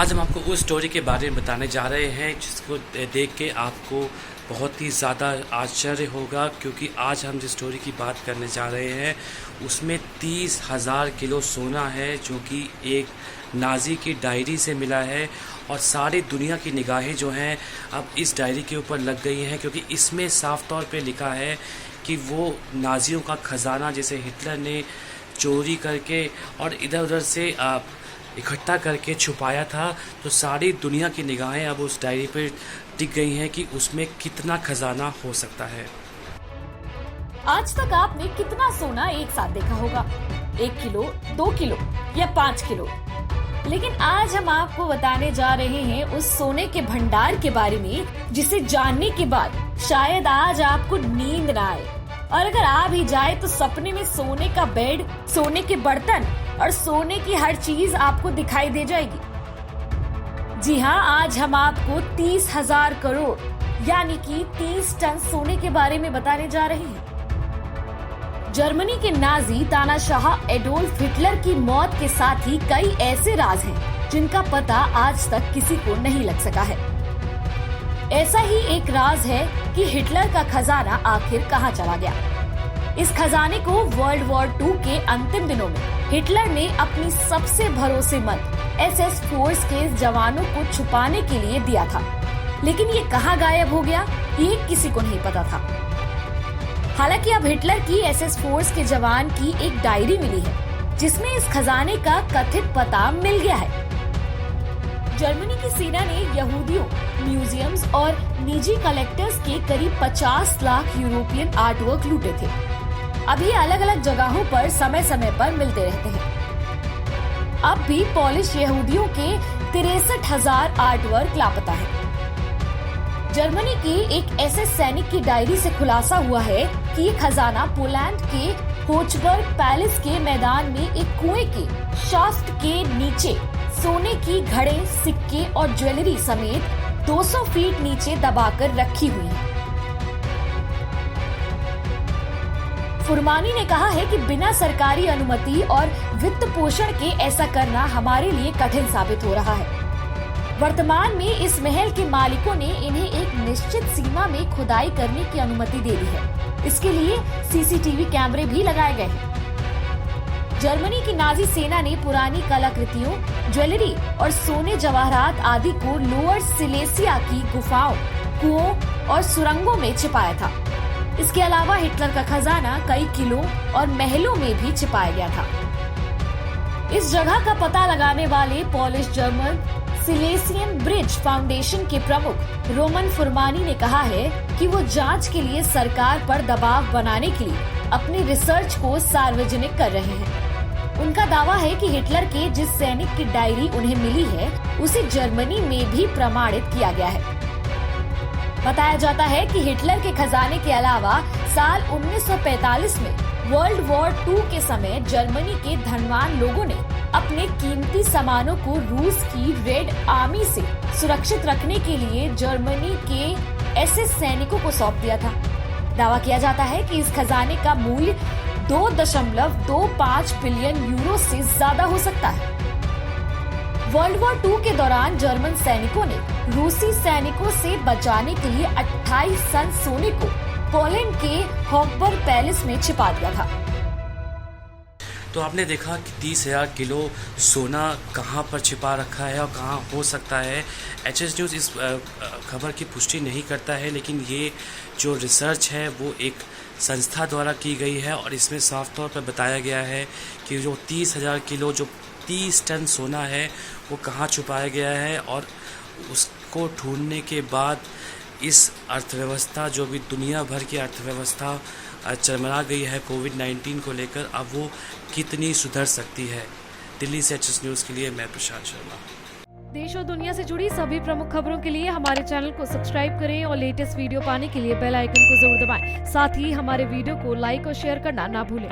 आज हम आपको उस स्टोरी के बारे में बताने जा रहे हैं जिसको देख के आपको बहुत ही ज़्यादा आश्चर्य होगा, क्योंकि आज हम जिस स्टोरी की बात करने जा रहे हैं उसमें 30,000 किलो सोना है जो कि एक नाजी की डायरी से मिला है। और सारी दुनिया की निगाहें जो हैं अब इस डायरी के ऊपर लग गई हैं, क्योंकि इसमें साफ तौर पे लिखा है कि वो नाजियों का ख़जाना जिसे हिटलर ने चोरी करके और इधर उधर से इकट्ठा करके छुपाया था, तो सारी दुनिया की निगाहें अब उस डायरी पर टिक गई हैं कि उसमें कितना खजाना हो सकता है। आज तक आपने कितना सोना एक साथ देखा होगा? 1 किलो, 2 किलो या 5 किलो? लेकिन आज हम आपको बताने जा रहे हैं उस सोने के भंडार के बारे में जिसे जानने के बाद शायद आज आपको नींद ना आए, और अगर आ भी जाए तो सपने में सोने का बेड, सोने के बर्तन और सोने की हर चीज आपको दिखाई दे जाएगी। जी हाँ, आज हम आपको 30,000 करोड़ यानी कि 30 टन सोने के बारे में बताने जा रहे हैं। जर्मनी के नाजी तानाशाह एडोल्फ हिटलर की मौत के साथ ही कई ऐसे राज हैं जिनका पता आज तक किसी को नहीं लग सका है। ऐसा ही एक राज है कि हिटलर का खजाना आखिर कहां चला गया। इस खजाने को वर्ल्ड वॉर 2 के अंतिम दिनों में हिटलर ने अपनी सबसे भरोसेमंद SS फोर्स के जवानों को छुपाने के लिए दिया था, लेकिन ये कहां गायब हो गया ये किसी को नहीं पता था। हालांकि अब हिटलर की SS फोर्स के जवान की एक डायरी मिली है जिसमें इस खजाने का कथित पता मिल गया है। जर्मनी की सेना ने यहूदियों, म्यूजियम्स और निजी कलेक्टर्स के करीब 50 लाख यूरोपियन आर्टवर्क लूटे थे। अब ये अलग अलग जगहों पर समय समय पर मिलते रहते हैं। अब भी पोलिश यहूदियों के 63,000 आर्टवर्क लापता है। जर्मनी के एक SS सैनिक की डायरी से खुलासा हुआ है कि ये खजाना पोलैंड के होचबर्ग पैलेस के मैदान में एक कुएं के शाफ्ट के नीचे सोने की घड़े, सिक्के और ज्वेलरी समेत 200 फीट नीचे दबाकर रखी हुई है। फुरमानी ने कहा है कि बिना सरकारी अनुमति और वित्त पोषण के ऐसा करना हमारे लिए कठिन साबित हो रहा है। वर्तमान में इस महल के मालिकों ने इन्हें एक निश्चित सीमा में खुदाई करने की अनुमति दे दी है। इसके लिए CCTV कैमरे भी लगाए गए हैं। जर्मनी की नाजी सेना ने पुरानी कलाकृतियों, ज्वेलरी और सोने जवाहरात आदि को लोअर सिलेसिया की गुफाओं, कुओं और सुरंगों में छिपाया था। इसके अलावा हिटलर का खजाना कई किलों और महलों में भी छिपाया गया था। इस जगह का पता लगाने वाले Polish German Silesian bridge foundation के प्रमुख रोमन फुरमानी ने कहा है कि वो जांच के लिए सरकार पर दबाव बनाने के लिए अपनी रिसर्च को सार्वजनिक कर रहे हैं। उनका दावा है कि हिटलर के जिस सैनिक की डायरी उन्हें मिली है उसे जर्मनी में भी प्रमाणित किया गया है। बताया जाता है कि हिटलर के खजाने के अलावा साल 1945 में वर्ल्ड वॉर 2 के समय जर्मनी के धनवान लोगों ने अपने कीमती सामानों को रूस की रेड आर्मी से सुरक्षित रखने के लिए जर्मनी के SS सैनिकों को सौंप दिया था। दावा किया जाता है कि इस खजाने का मूल्य 2.25 बिलियन यूरो से ज्यादा हो सकता है। वर्ल्ड वॉर 2 के दौरान जर्मन सैनिकों ने रूसी सैनिकों से बचाने के लिए 28 टन सोने को पोलैंड के होचबर्ग पैलेस में छिपा दिया था। तो आपने देखा कि 30,000 किलो सोना कहां पर छिपा रखा है और कहां हो सकता है। HS न्यूज़ इस खबर की पुष्टि नहीं करता है, लेकिन ये जो रिसर्च है वो एक संस्था द्वारा की गई है और इसमें साफ तौर पर बताया गया है कि जो 30,000 किलो जो 30 टन सोना है वो कहाँ छुपाया गया है, और उसको ढूंढने के बाद इस अर्थव्यवस्था जो भी दुनिया भर की अर्थव्यवस्था चरमरा गई है कोविड-19 को लेकर, अब वो कितनी सुधर सकती है। दिल्ली से HS न्यूज़ के लिए मैं प्रशांत शर्मा। देश और दुनिया से जुड़ी सभी प्रमुख खबरों के लिए हमारे चैनल को सब्सक्राइब करें और लेटेस्ट वीडियो पाने के लिए बेल आइकन को जरूर दबाएं। साथ ही हमारे वीडियो को लाइक और शेयर करना ना भूलें।